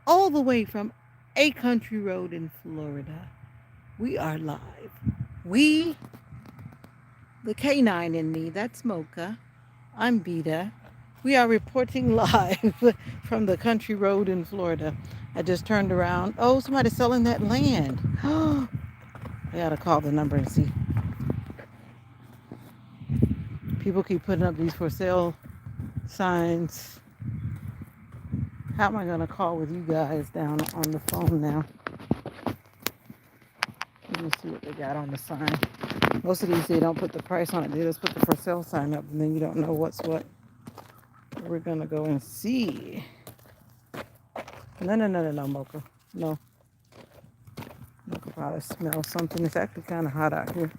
all the way from a country road in Florida. We are live. We, the canine in me, that's Mocha. I'm Beta. We are reporting live from the country road in Florida. I just turned around. Oh, somebody's selling that land. I gotta call the number and see. People keep putting up these for sale signs. How am I gonna call with you guys down on the phone now? Let me see what they got on the sign. Most of these, they don't put the price on it. They just put the for sale sign up, and then you don't know what's what. We're going to go and see. No, Mocha. No. Mocha probably smells something. It's actually kind of hot out here.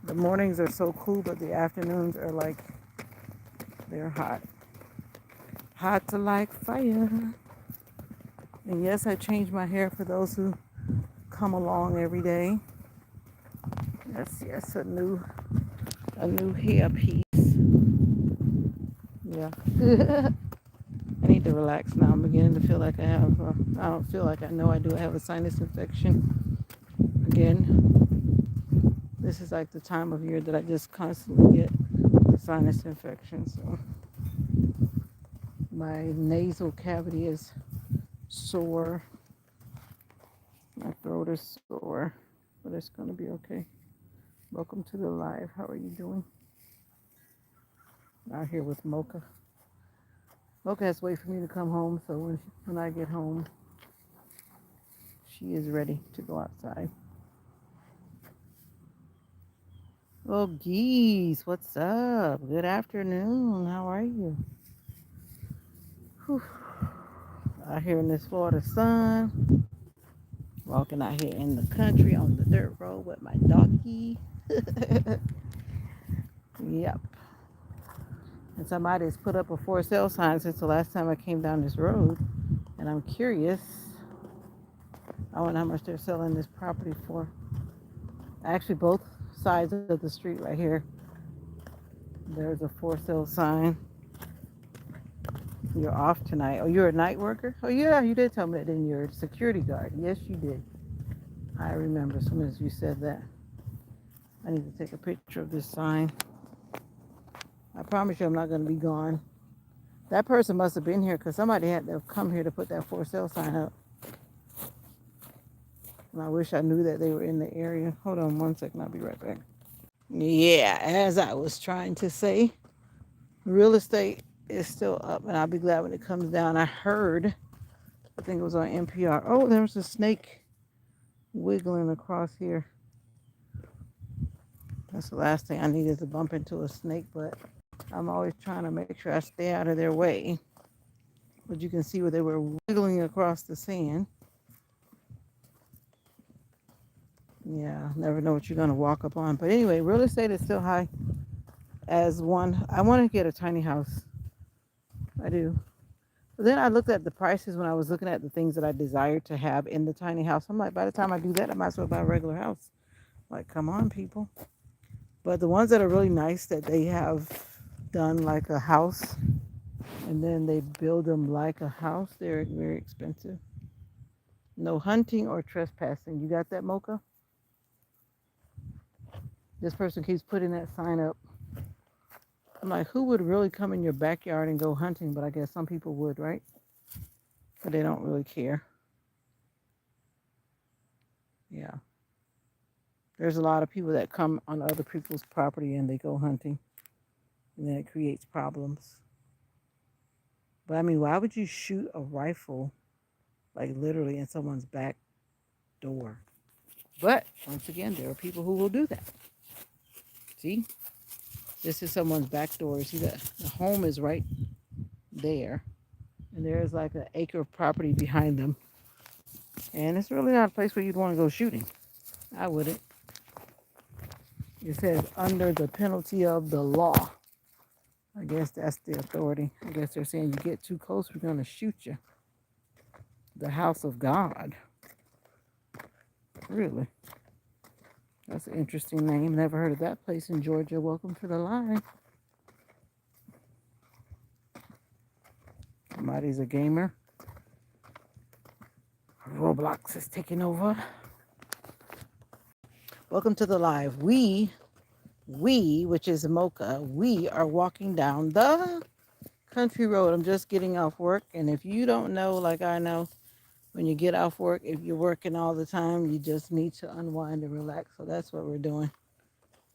The mornings are so cool, but the afternoons are like, they're hot. Hot to like fire. And yes, I change my hair for those who come along every day. Yes, a new hair piece. Yeah. I need to relax now. I'm beginning to feel like I don't feel like I know I do. I have a sinus infection. Again, this is like the time of year that I just constantly get a sinus infection. So my nasal cavity is sore. My throat is sore, but it's going to be okay. Welcome to the live. How are you doing? Out here with Mocha. Mocha has to wait for me to come home, so when I get home, she is ready to go outside. Oh, geez, what's up? Good afternoon. How are you? Whew. Out here in this Florida sun, walking out here in the country on the dirt road with my doggy. Yep. And somebody's put up a for sale sign since the last time I came down this road, and I'm curious. I wonder how much they're selling this property for. Actually, both sides of the street right here, there's a for sale sign. You're off tonight. Oh, you're a night worker? Oh, yeah, you did tell me that, didn't you? You're a security guard. Yes, you did. I remember as soon as you said that. I need to take a picture of this sign. I promise you I'm not going to be gone. That person must have been here because somebody had to come here to put that for sale sign up. And I wish I knew that they were in the area. Hold on one second. I'll be right back. Yeah, as I was trying to say, real estate is still up, and I'll be glad when it comes down. I think it was on NPR. Oh, there's a snake wiggling across here. That's the last thing I need is to bump into a snake, but I'm always trying to make sure I stay out of their way. But you can see where they were wiggling across the sand. Yeah, never know what you're going to walk up on. But anyway, real estate is still high as one. I want to get a tiny house. I do. But then I looked at the prices when I was looking at the things that I desired to have in the tiny house. I'm like, by the time I do that, I might as well buy a regular house. Like, come on, people. But the ones that are really nice that they have done like a house and then they build them like a house, they're very expensive. No hunting or trespassing. You got that, Mocha? This person keeps putting that sign up. I'm like, who would really come in your backyard and go hunting? But I guess some people would, right? But they don't really care. Yeah. There's a lot of people that come on other people's property and they go hunting. And then it creates problems. But I mean, why would you shoot a rifle, like literally in someone's back door? But once again, there are people who will do that. See? This is someone's back door. See that the home is right there. And there's like an acre of property behind them. And it's really not a place where you'd want to go shooting. I wouldn't. It says under the penalty of the law. I guess that's the authority. I guess they're saying you get too close, we're going to shoot you. The house of God. Really? That's an interesting name. Never heard of that place in Georgia. Welcome to the line. Somebody's a gamer. Roblox is taking over. Welcome to the live. We, which is Mocha, we are walking down the country road. I'm just getting off work. And if you don't know, like I know, when you get off work, if you're working all the time, you just need to unwind and relax. So that's what we're doing.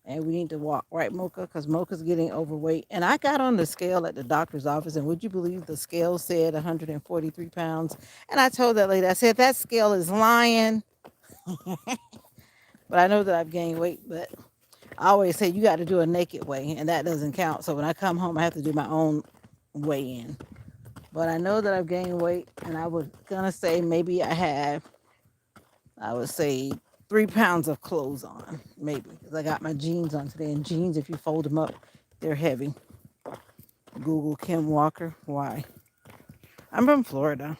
And we need to walk, right, Mocha? Because Mocha's getting overweight. And I got on the scale at the doctor's office, and would you believe the scale said 143 pounds? And I told that lady, I said, that scale is lying. But I know that I've gained weight, but I always say you got to do a naked weigh, and that doesn't count. So when I come home, I have to do my own weigh in. But I know that I've gained weight, and I was going to say maybe I would say 3 pounds of clothes on, maybe, because I got my jeans on today. And jeans, if you fold them up, they're heavy. Google Kim Walker. Why? I'm from Florida.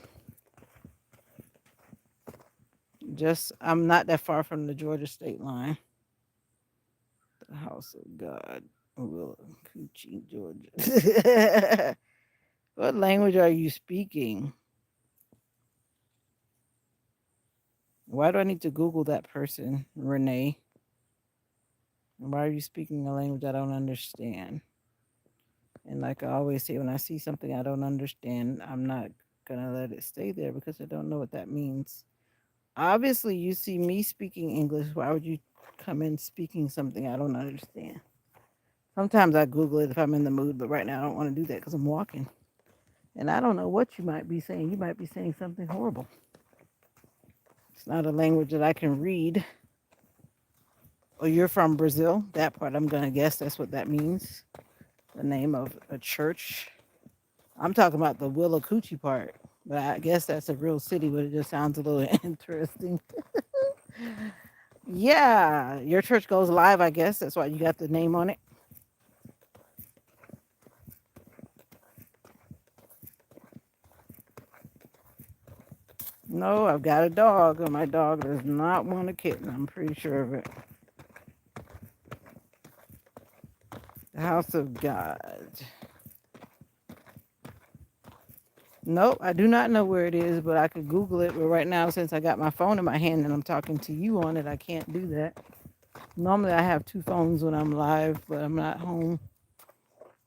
I'm not that far from the Georgia state line. The House of God, Willa, Coochie, Georgia. What language are you speaking? Why do I need to Google that person, Renee? Why are you speaking a language I don't understand? And like I always say, when I see something I don't understand, I'm not going to let it stay there because I don't know what that means. Obviously, you see me speaking English. Why would you come in speaking something I don't understand? Sometimes I Google it if I'm in the mood, but right now I don't want to do that because I'm walking. And I don't know what you might be saying. You might be saying something horrible. It's not a language that I can read. Oh, you're from Brazil? That part I'm going to guess that's what that means. The name of a church. I'm talking about the Willacoochee part. But I guess that's a real city, but it just sounds a little interesting. Yeah, your church goes live, I guess. That's why you got the name on it. No, I've got a dog, and my dog does not want a kitten. I'm pretty sure of it. The House of God. Nope, I do not know where it is, but I could Google it. But right now, since I got my phone in my hand and I'm talking to you on it, I can't do that. Normally, I have two phones when I'm live, but I'm not home.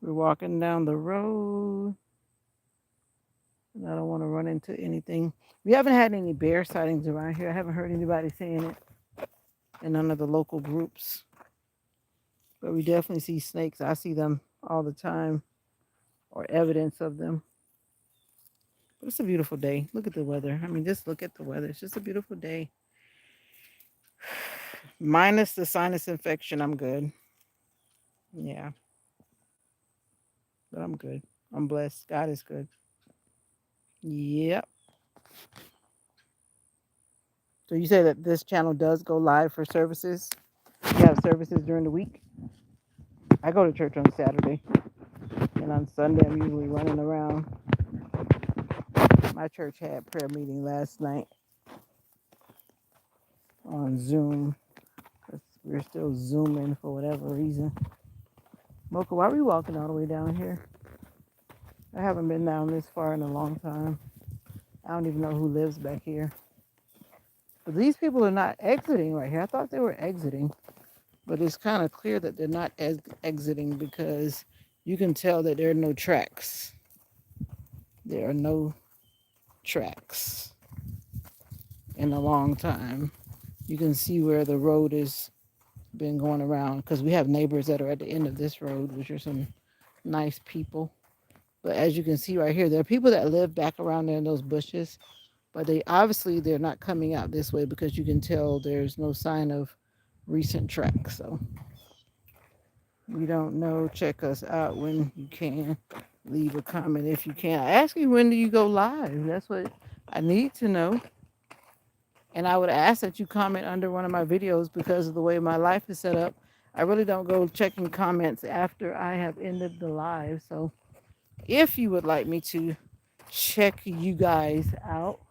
We're walking down the road, and I don't want to run into anything. We haven't had any bear sightings around here. I haven't heard anybody saying it in none of the local groups. But we definitely see snakes. I see them all the time, or evidence of them. But it's a beautiful day. Look at the weather. I mean, just look at the weather. It's just a beautiful day. Minus the sinus infection, I'm good. Yeah, but I'm good. I'm blessed. God is good. Yep. So you say that this channel does go live for services? You have services during the week? I go to church on Saturday, and on Sunday I'm usually running around. My church had prayer meeting last night on Zoom. We're still Zooming for whatever reason. Mocha, why are we walking all the way down here? I haven't been down this far in a long time. I don't even know who lives back here. But these people are not exiting right here. I thought they were exiting. But it's kind of clear that they're not exiting because you can tell that there are no tracks. There are no tracks in a long time. You can see where the road has been going around because we have neighbors that are at the end of this road, which are some nice people. But as you can see right here, there are people that live back around there in those bushes, but they're not coming out this way because you can tell there's no sign of recent tracks. So we don't know. Check us out when you can. Leave a comment if you can. I ask you, when do you go live? That's what I need to know. And I would ask that you comment under one of my videos because of the way my life is set up. I really don't go checking comments after I have ended the live. So if you would like me to check you guys out,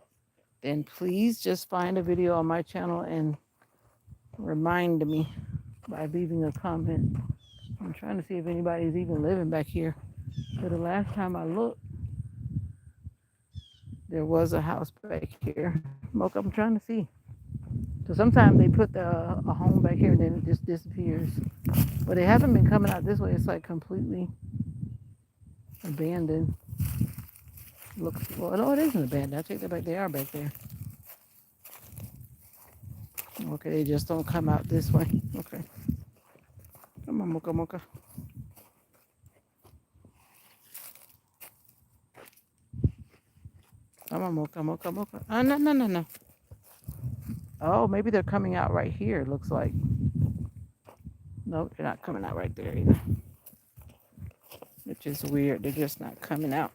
then please just find a video on my channel and remind me by leaving a comment. I'm trying to see if anybody's even living back here. But the last time I looked, There was a house back here. Mocha, I'm trying to see. So sometimes they put a home back here and then it just disappears. But they haven't been coming out this way. It's like completely abandoned. Looks well. No, it isn't abandoned. I take that back. They are back there. Okay, they just don't come out this way. Okay. Come on, Mocha Mocha. Come on, Mocha Mocha Mocha. No, no, no, no. Oh, maybe they're coming out right here. It looks like. Nope, they're not coming out right there either. Which is weird. They're just not coming out.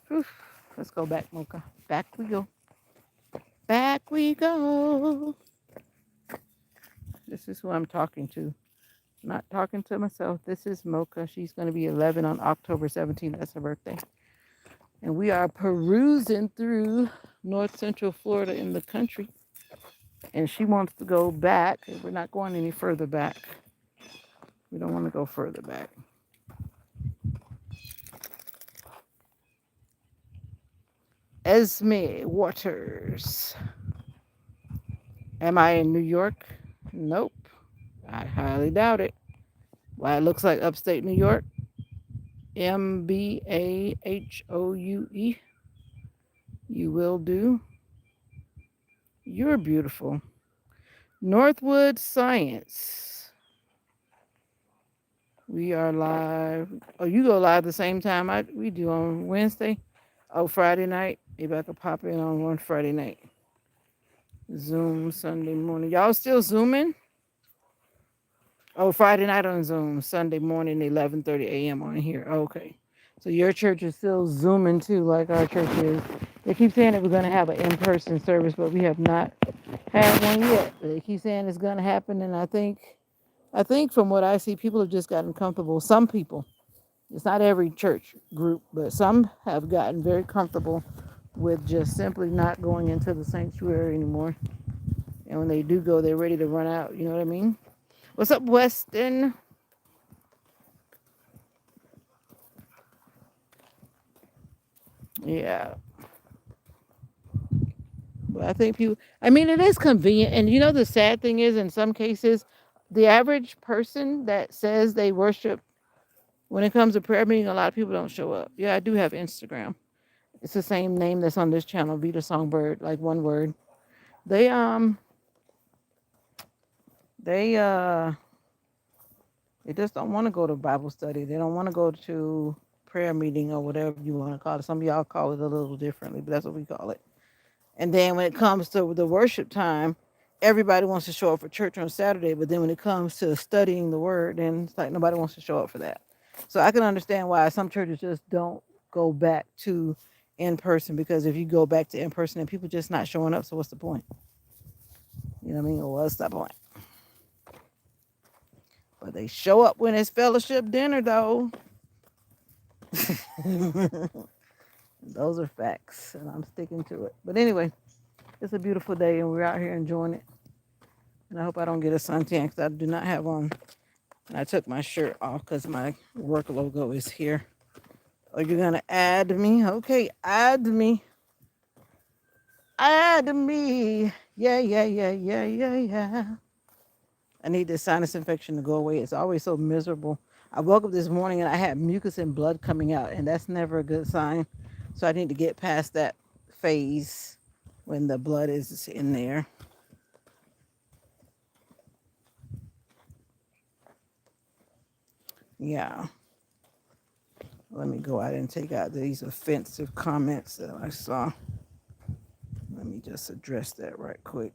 Whew. Let's go back, Mocha. Back we go. Back we go. This is who I'm talking to. Not talking to myself. This is Mocha. She's going to be 11 on October 17th. That's her birthday. And we are perusing through North Central Florida in the country. And she wants to go back. We're not going any further back. We don't want to go further back. Esme Waters. Am I in New York? Nope. I highly doubt it. Why, it looks like upstate New York. Mbahoue. You will do. You're beautiful. Northwood Science. We are live. Oh, you go live the same time we do on Wednesday? Oh, Friday night. Maybe I could pop in on one Friday night. Zoom Sunday morning. Y'all still Zooming? Oh, Friday night on Zoom. Sunday morning, 11:30 a.m. on here. Okay. So your church is still Zooming too, like our church is. They keep saying that we're going to have an in-person service, but we have not had one yet. They keep saying it's going to happen, and I think from what I see, people have just gotten comfortable. Some people, it's not every church group, but some have gotten very comfortable with just simply not going into the sanctuary anymore. And when they do go, they're ready to run out. You know what I mean? What's up, Weston? Yeah. But I think people, I mean, it is convenient. And the sad thing is, in some cases, the average person that says they worship, when it comes to prayer meeting, a lot of people don't show up. Yeah, I do have Instagram. It's the same name that's on this channel, Veda-Song, like one word. They, um, they, uh, they just don't want to go to Bible study. They don't want to go to prayer meeting or whatever you want to call it. Some of y'all call it a little differently, but that's what we call it. And then when it comes to the worship time, everybody wants to show up for church on Saturday. But then when it comes to studying the word, then it's like nobody wants to show up for that. So I can understand why some churches just don't go back to in person, because if you go back to in person and people just not showing up, so what's the point? You know what I mean? Or what's the point? But they show up when it's fellowship dinner, though. Those are facts, and I'm sticking to it. But anyway, it's a beautiful day, and we're out here enjoying it. And I hope I don't get a suntan, because I do not have on. And I took my shirt off because my work logo is here. Are you going to add me? Okay, add me. Add me. Yeah, yeah, yeah, yeah, yeah, yeah. I need this sinus infection to go away. It's always so miserable. I woke up this morning and I had mucus and blood coming out, and that's never a good sign. So I need to get past that phase when the blood is in there. Yeah. Let me go out and take out these offensive comments that I saw. Let me just address that right quick.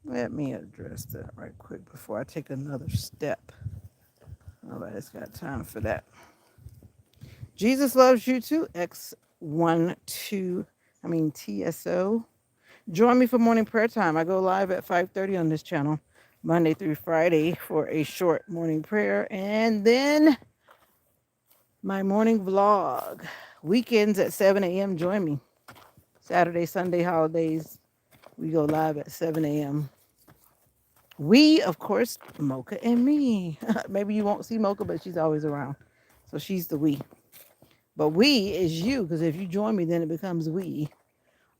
Let me address that right quick before I take another step. Nobody's got time for that. Jesus loves you too. TSO. Join me for morning prayer time. I go live at 5:30 on this channel, Monday through Friday, for a short morning prayer, and then my morning vlog. Weekends at 7 a.m. Join me. Saturday, Sunday, holidays, we go live at 7 a.m. We, of course, Mocha and me. Maybe you won't see Mocha, but she's always around. So she's the we. But we is you, because if you join me, then it becomes we.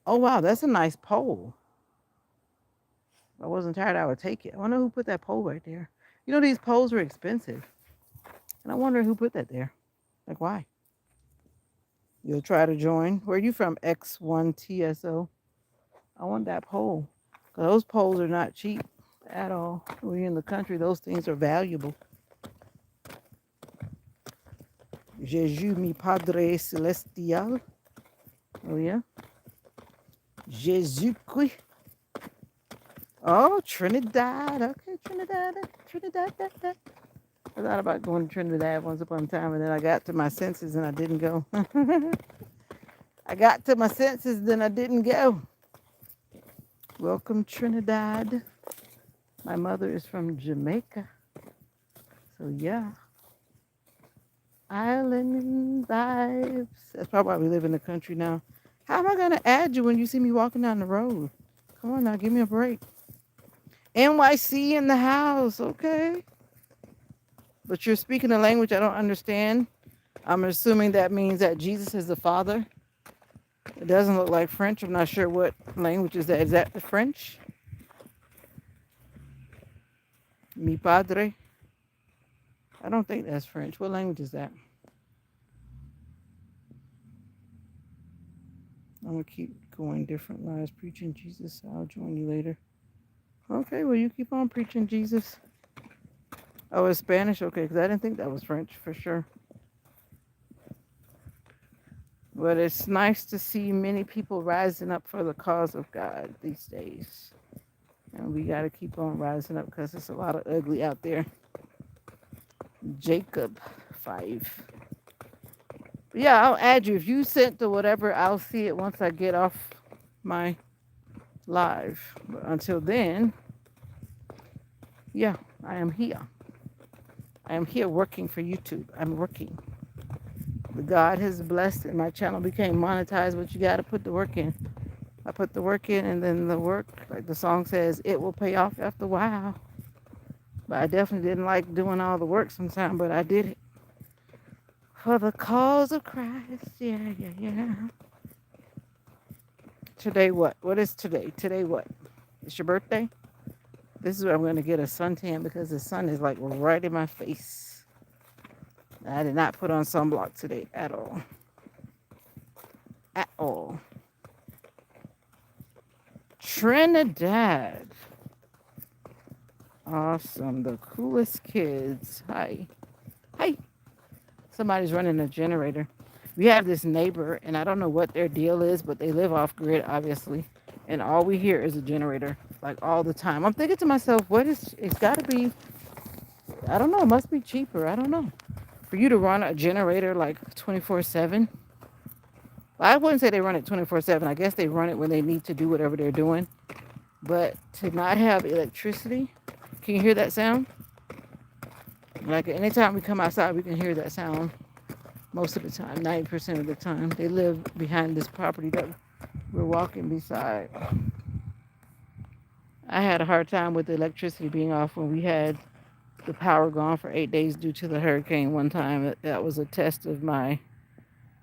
Oh, wow, that's a nice pole. If I wasn't tired, I would take it. I wonder who put that pole right there. You know, these poles are expensive. And I wonder who put that there. Like, why? You'll try to join. Where are you from? X1TSO. I want that pole. 'Cause those poles are not cheap at all. When you're in the country, those things are valuable. Jésus, mi Padre Celestial. Oh, yeah. Jésus Christ. Oh, Trinidad. Okay, Trinidad. Trinidad. I thought about going to Trinidad once upon a time, and then I got to my senses and I didn't go. I got to my senses, then I didn't go. Welcome, Trinidad. My mother is from Jamaica. So, yeah. Island vibes. That's probably why we live in the country now. How am I going to add you when you see me walking down the road? Come on now, give me a break. NYC in the house, okay? But you're speaking a language I don't understand. I'm assuming that means that Jesus is the Father. It doesn't look like French. I'm not sure what language is that. Is that the French? Mi padre? I don't think that's French. What language is that? I'm going to keep going different lives, preaching Jesus. I'll join you later. Okay, well, you keep on preaching Jesus. Oh, it's Spanish? Okay, because I didn't think that was French for sure. But it's nice to see many people rising up for the cause of God these days. And we got to keep on rising up because there's a lot of ugly out there. Jacob 5. But yeah, I'll add you. If you sent to whatever, I'll see it once I get off my live. But until then, yeah, I am here. I am here working for YouTube. I'm working. God has blessed it. My channel became monetized, but you got to put the work in. I put the work in, and then the work, like the song says, it will pay off after a while. But I definitely didn't like doing all the work sometimes, but I did it for the cause of Christ. Yeah. Today what? What is today? Today what? It's your birthday? This is where I'm going to get a suntan because the sun is like right in my face. I did not put on sunblock today at all. At all. Trinidad. Awesome. The coolest kids. Hi. Hi. Somebody's running a generator. We have this neighbor, and I don't know what their deal is, but they live off grid, obviously. And all we hear is a generator, like all the time. I'm thinking to myself, it's got to be, I don't know, it must be cheaper. I don't know. For you to run a generator like 24/7. Well, I wouldn't say they run it 24/7. I guess they run it when they need to do whatever they're doing. But to not have electricity, can you hear that sound? Like anytime we come outside, we can hear that sound. Most of the time, 90% of the time. They live behind this property that we're walking beside. I had a hard time with the electricity being off when we had the power gone for 8 days due to the hurricane one time. That was a test of my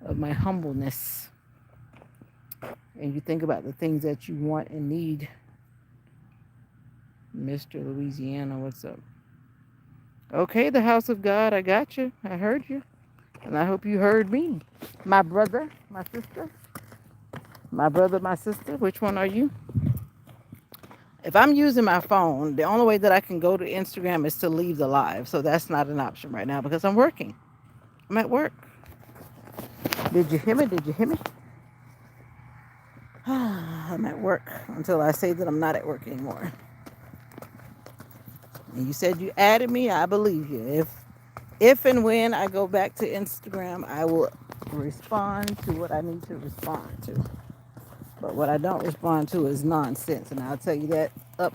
humbleness. And you think about the things that you want and need. Mr. Louisiana, what's up? Okay, the house of God, I got you. I heard you. And I hope you heard me. My brother, my sister. My brother, my sister. Which one are you? If I'm using my phone, the only way that I can go to Instagram is to leave the live. So that's not an option right now because I'm working. I'm at work. Did you hear me? Did you hear me? I'm at work until I say that I'm not at work anymore. And you said you added me. I believe you. If and when I go back to Instagram, I will respond to what I need to respond to. But what I don't respond to is nonsense. And I'll tell you that up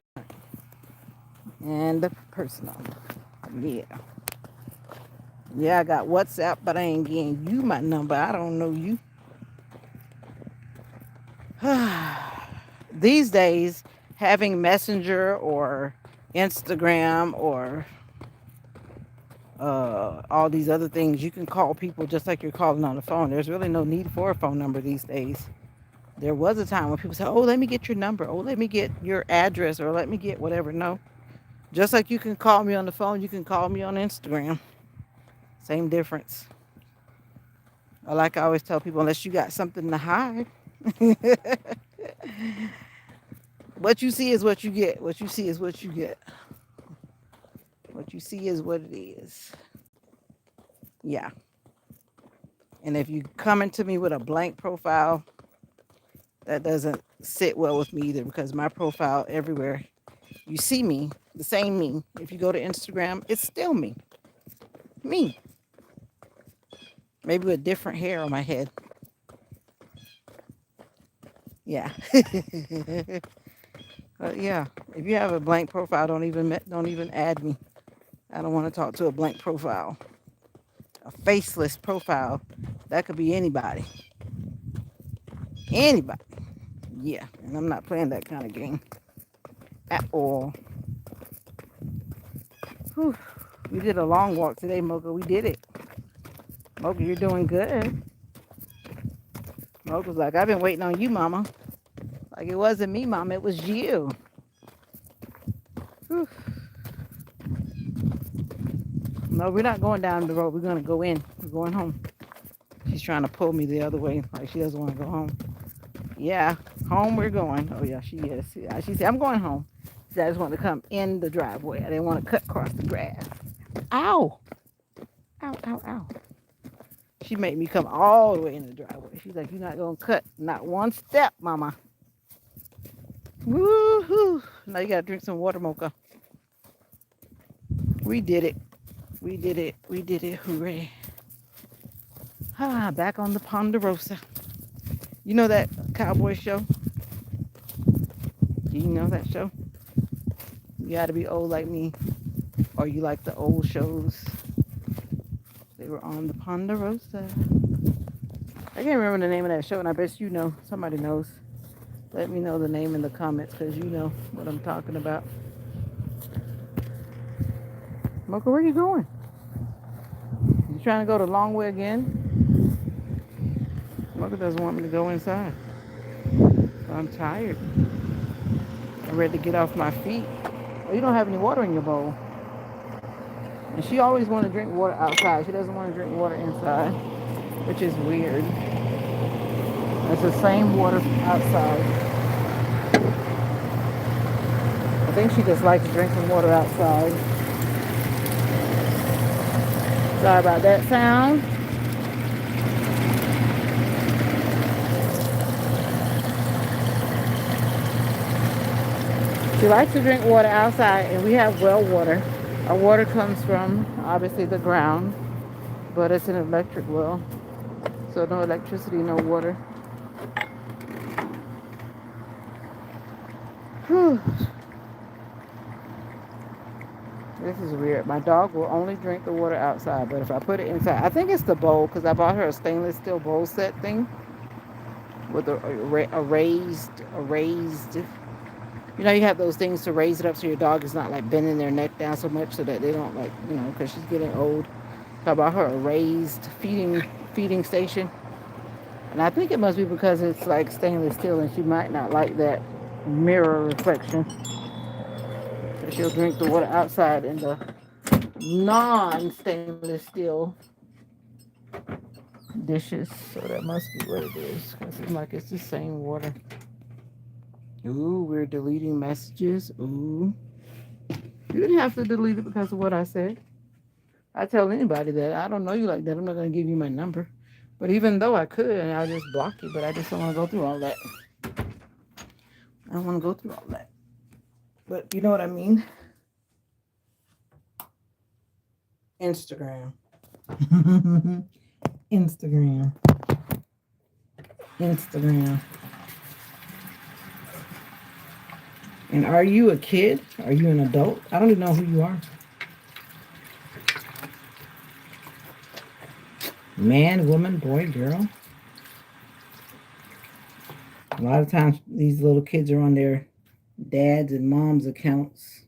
and personal. Yeah. Yeah, I got WhatsApp, but I ain't getting you my number. I don't know you. These days, having Messenger or Instagram or all these other things. You can call people just like you're calling on the phone. There's really no need for a phone number these days. There was a time when people said, "Oh, let me get your number. Oh, let me get your address, or let me get whatever." No, just like you can call me on the phone, you can call me on Instagram. Same difference. Or like I always tell people, unless you got something to hide, what you see is what you get. What you see is what you get. What you see is what it is. Yeah. And if you come into me with a blank profile, that doesn't sit well with me either because my profile everywhere, you see me, the same me. If you go to Instagram, it's still me. Me. Maybe with different hair on my head. Yeah. But yeah, if you have a blank profile, don't even add me. I don't want to talk to a blank profile. A faceless profile. That could be anybody. Anybody. Yeah. And I'm not playing that kind of game at all. Whew. We did a long walk today, Mocha. We did it. Mocha, you're doing good. Mocha's like, I've been waiting on you, Mama. Like, it wasn't me, Mama. It was you. Whew. No, we're not going down the road. We're going to go in. We're going home. She's trying to pull me the other way. Like, she doesn't want to go home. Yeah, home we're going. Oh, yeah, she is. Yeah, she said, I'm going home. She said, I just want to come in the driveway. I didn't want to cut across the grass. Ow. Ow, ow, ow. She made me come all the way in the driveway. She's like, you're not going to cut not one step, Mama. Woo-hoo. Now you got to drink some water, Mocha. We did it. We did it. We did it. Hooray. Ah, back on the Ponderosa. You know that cowboy show? Do you know that show? You got to be old like me. Or you like the old shows. They were on the Ponderosa. I can't remember the name of that show, and I bet you know. Somebody knows. Let me know the name in the comments because you know what I'm talking about. Mocha, where you going? You trying to go the long way again? Mocha doesn't want me to go inside. I'm tired. I'm ready to get off my feet. Oh, you don't have any water in your bowl. And she always wants to drink water outside. She doesn't want to drink water inside, which is weird. It's the same water outside. I think she just likes drinking water outside. Sorry about that sound. She likes to drink water outside, and we have well water. Our water comes from, obviously, the ground, but it's an electric well. So no electricity, no water. Whew. This is weird. My dog will only drink the water outside, but if I put it inside, I think it's the bowl because I bought her a stainless steel bowl set thing with a raised. You know, you have those things to raise it up so your dog is not like bending their neck down so much so that they don't like, because she's getting old. So I bought her a raised feeding station, and I think it must be because it's like stainless steel, and she might not like that mirror reflection. So she'll drink the water outside in the non-stainless steel dishes. So that must be what it is. It seems like it's the same water. Ooh, we're deleting messages. Ooh. You didn't have to delete it because of what I said. I tell anybody that I don't know you like that. I'm not going to give you my number. But even though I could, I'll just block you. But I just don't want to go through all that. I don't want to go through all that. But you know what I mean? Instagram. Instagram. Instagram. And are you a kid? Are you an adult? I don't even know who you are. Man, woman, boy, girl. A lot of times these little kids are on their dads and moms accounts.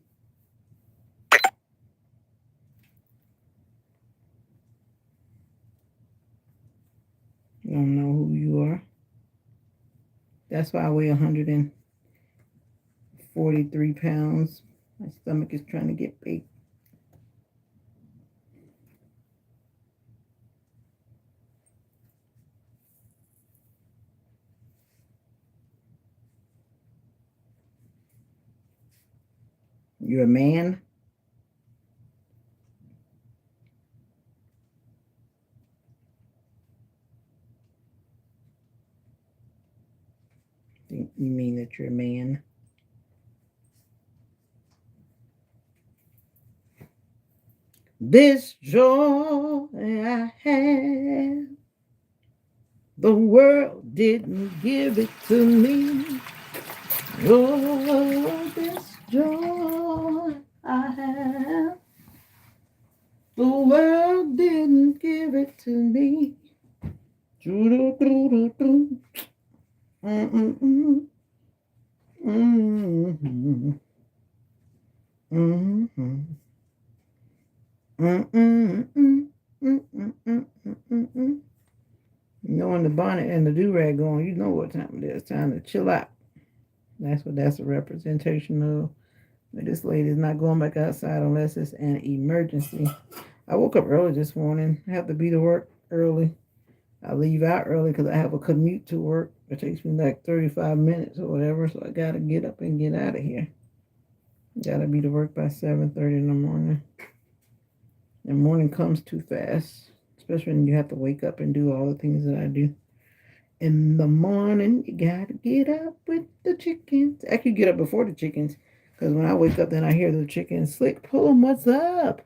That's why I weigh 143 pounds. My stomach is trying to get big. You're a man? You mean that you're a man? This joy I have, the world didn't give it to me. Oh, this joy I have, the world didn't give it to me. Mm-mm-mm. Mm-mm-mm. Mm-mm-mm. Mm-mm-mm. Mm-mm-mm. Mm-mm-mm. Knowing the bonnet and the do-rag on, you know what time it is. Time to chill out. That's a representation of. This lady's not going back outside unless it's an emergency. I woke up early this morning. I have to be to work early. I leave out early because I have a commute to work. It takes me like 35 minutes or whatever, so I gotta get up and get out of here. Gotta be to work by 7:30 in the morning. And morning comes too fast, especially when you have to wake up and do all the things that I do. In the morning, you gotta get up with the chickens. I could get up before the chickens, because when I wake up, then I hear the chickens. Slick, pull 'em, what's up?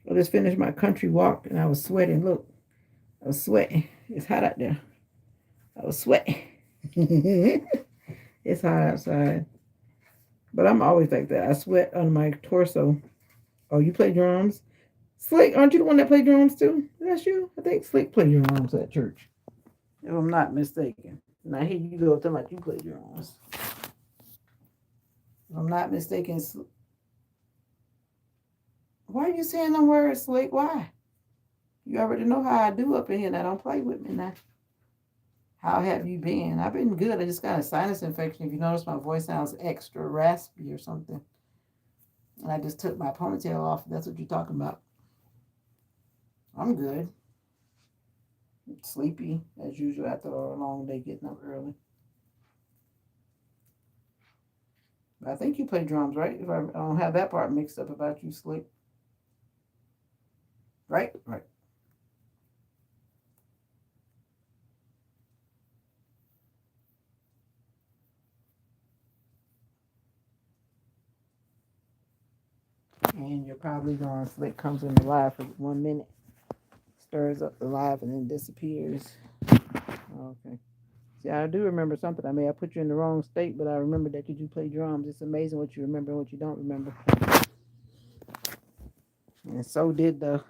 I just finished my country walk and I was sweating. Look, I was sweating. It's hot out there. I was sweating. It's hot outside. But I'm always like that. I sweat on my torso. Oh, you play drums? Slick, aren't you the one that play drums too? That's you? I think Slick play drums at church. If I'm not mistaken. Now here you go talking about you play drums. If I'm not mistaken, why are you saying them words, Slick? Why? You already know how I do up in here. Now don't play with me now. How have you been? I've been good. I just got a sinus infection. If you notice, my voice sounds extra raspy or something. And I just took my ponytail off. That's what you're talking about. I'm good. Sleepy as usual after a long day getting up early. I think you play drums, right? If I don't have that part mixed up about you, Slick. Right? Right. And you're probably going, Slick comes in the live for 1 minute, stirs up the live, and then disappears. Okay. See, I do remember something. I may have put you in the wrong state, but I remember that you do play drums. It's amazing what you remember and what you don't remember. And so did the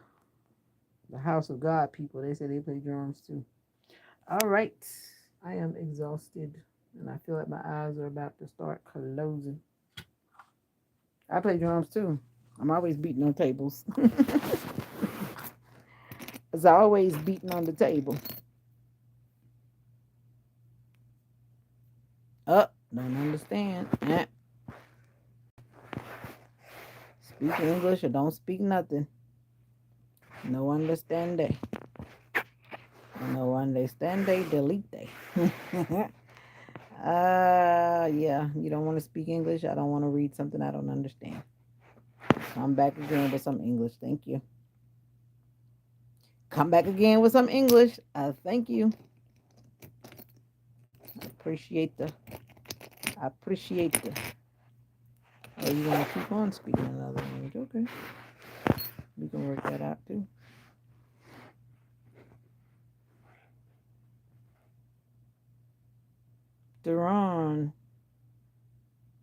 House of God people. They said they play drums too. All right. I am exhausted, and I feel like my eyes are about to start closing. I play drums too. I'm always beating on tables. It's always beating on the table. Don't understand. Speak English or don't speak nothing. No understand. No understand. Delete. Yeah. You don't want to speak English. I don't want to read something I don't understand. Come back again with some English. Thank you. Come back again with some English. Thank you. I appreciate the. I appreciate the. Oh, you want to keep on speaking another language? Okay. We can work that out too. Duran.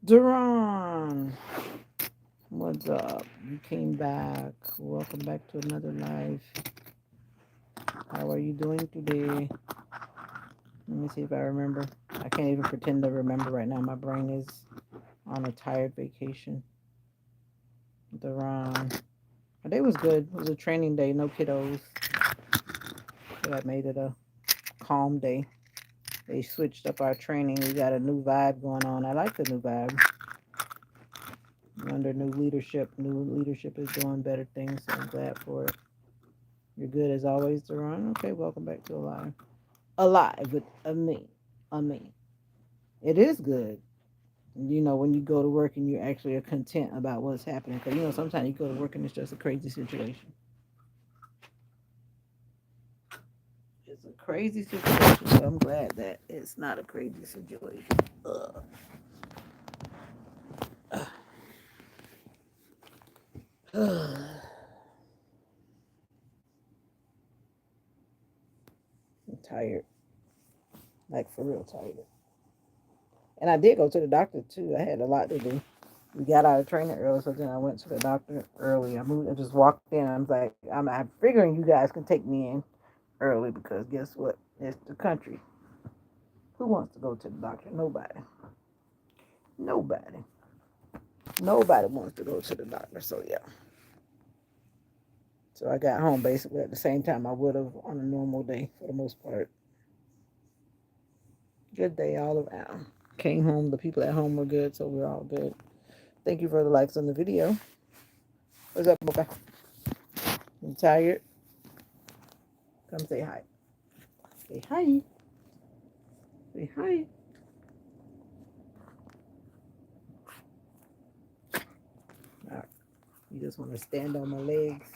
Duran. What's up? You came back. Welcome back to another live. How are you doing today? Let me see if I remember. I can't even pretend to remember right now. My brain is on a tired vacation. Duran. My day was good. It was a training day. No kiddos. So that made it a calm day. They switched up our training. We got a new vibe going on. I like the new vibe. Under new leadership. New leadership is doing better things, so I'm glad for it. You're good as always, Deron. Okay, welcome back to Alive. Alive with a me. A me. It is good. You know, when you go to work and you actually are content about what's happening. Because, you know, sometimes you go to work and it's just a crazy situation. It's a crazy situation, so I'm glad that it's not a crazy situation. Ugh. I'm tired. Like, for real tired. And I did go to the doctor, too. I had a lot to do. We got out of training early, so then I went to the doctor early. I just walked in. I was like, I'm figuring you guys can take me in early because guess what? It's the country. Who wants to go to the doctor? Nobody. Nobody. Nobody wants to go to the doctor. So yeah. So I got home basically at the same time I would have on a normal day for the most part. Good day all around. Came home. The people at home were good, so we're all good. Thank you for the likes on the video. What's up, Mocha? You tired? Come say hi. Say hi. Say hi. All right. You just want to stand on my legs.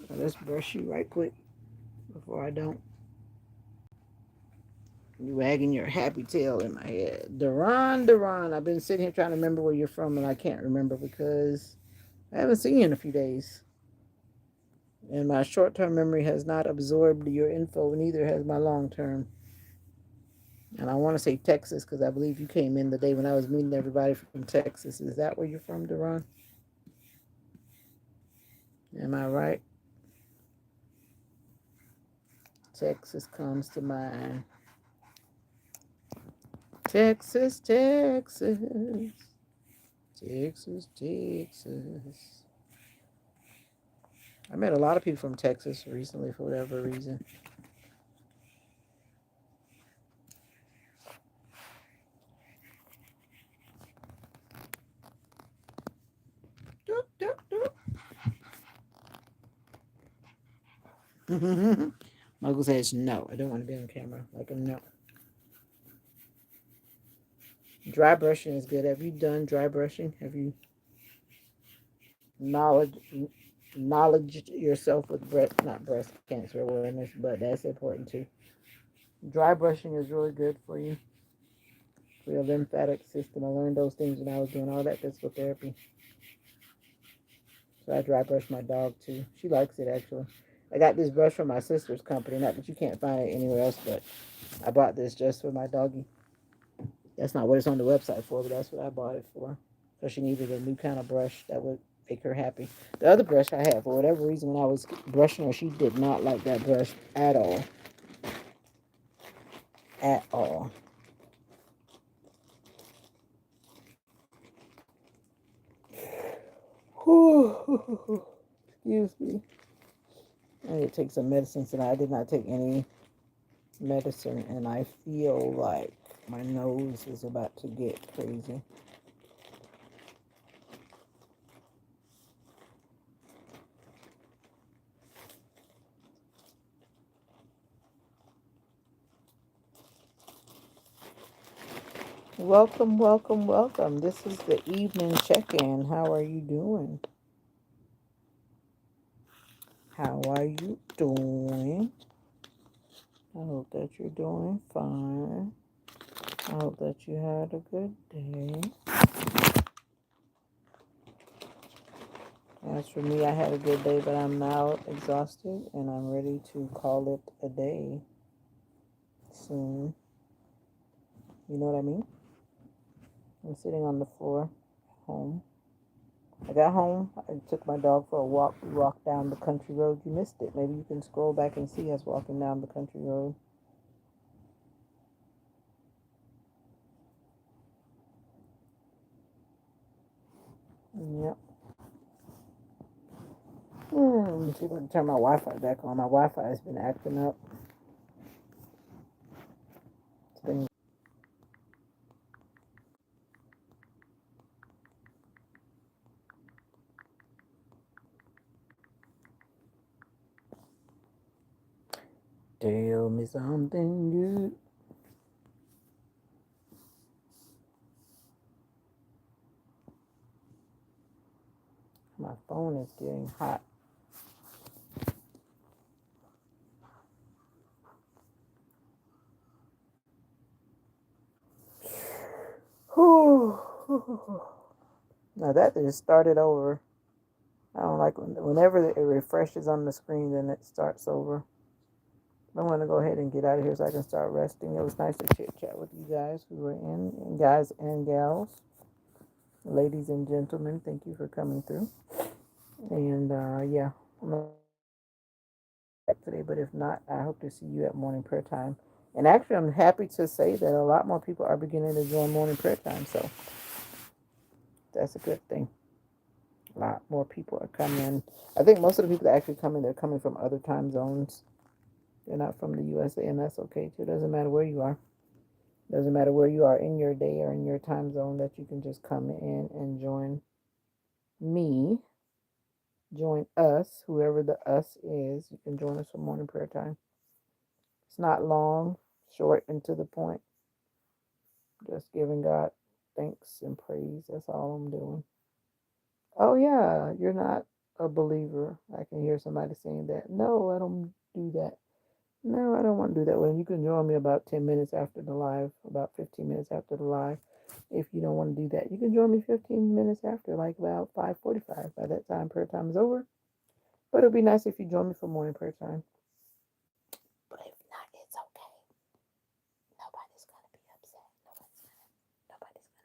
Let's brush you right quick before I don't. You wagging your happy tail in my head. Deron. I've been sitting here trying to remember where you're from, and I can't remember because I haven't seen you in a few days. And my short-term memory has not absorbed your info, neither has my long-term. And I want to say Texas because I believe you came in the day when I was meeting everybody from Texas. Is that where you're from, Deron? Am I right? Texas comes to mind. Texas, Texas. Texas, Texas. I met a lot of people from Texas recently for whatever reason. Doop, doop, doop. Michael says, no, I don't want to be on camera. Like a no. Dry brushing is good. Have you done dry brushing? Have you knowledge knowledged yourself with not breast cancer awareness, but that's important too. Dry brushing is really good for you, for your lymphatic system. I learned those things when I was doing all that physical therapy. So I dry brush my dog too. She likes it actually. I got this brush from my sister's company. Not that you can't find it anywhere else, but I bought this just for my doggie. That's not what it's on the website for, but that's what I bought it for. So she needed a new kind of brush that would make her happy. The other brush I had, for whatever reason, when I was brushing her, she did not like that brush at all. At all. Excuse me. I need to take some medicine tonight. I did not take any medicine, and I feel like my nose is about to get crazy. Welcome, welcome, welcome. This is the evening check-in. How are you doing? How are you doing? I hope that you're doing fine. I hope that you had a good day. As for me, I had a good day, but I'm now exhausted and I'm ready to call it a day soon. You know what I mean? I'm sitting on the floor home. I got home. I took my dog for a walk. We walked down the country road. You missed it. Maybe you can scroll back and see us walking down the country road. Yep. Let me see if I can turn my Wi-Fi back on. My Wi-Fi has been acting up. It's been tell me something good. My phone is getting hot. Whew. Now that just started over. I don't like whenever it refreshes on the screen, then it starts over. I want to go ahead and get out of here so I can start resting. It was nice to chit chat with you guys who were in, guys and gals, ladies and gentlemen. Thank you for coming through. And yeah, I'm gonna back today, but if not, I hope to see you at morning prayer time. And actually, I'm happy to say that a lot more people are beginning to join morning prayer time, so that's a good thing. A lot more people are coming. I think most of the people that actually come in, they're coming from other time zones. They're not from the USA, and that's okay too. It doesn't matter where you are. Doesn't matter where you are in your day or in your time zone, that you can just come in and join me, join us, whoever the us is. You can join us for morning prayer time. It's not long, short, and to the point. Just giving God thanks and praise. That's all I'm doing. Oh, yeah, you're not a believer. I can hear somebody saying that. No, I don't do that. No, I don't want to do that. Well, you can join me about 10 minutes after the live, about 15 minutes after the live. If you don't want to do that, you can join me 15 minutes after, like about 5:45. By that time, prayer time is over. But it'd be nice if you join me for morning prayer time. But if not, it's okay. Nobody's gonna be upset. Nobody's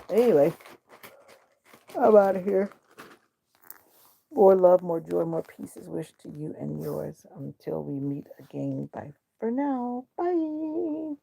gonna. Anyway, I'm out of here. More love, more joy, more peace is wished to you and yours until we meet again. Bye for now. Bye.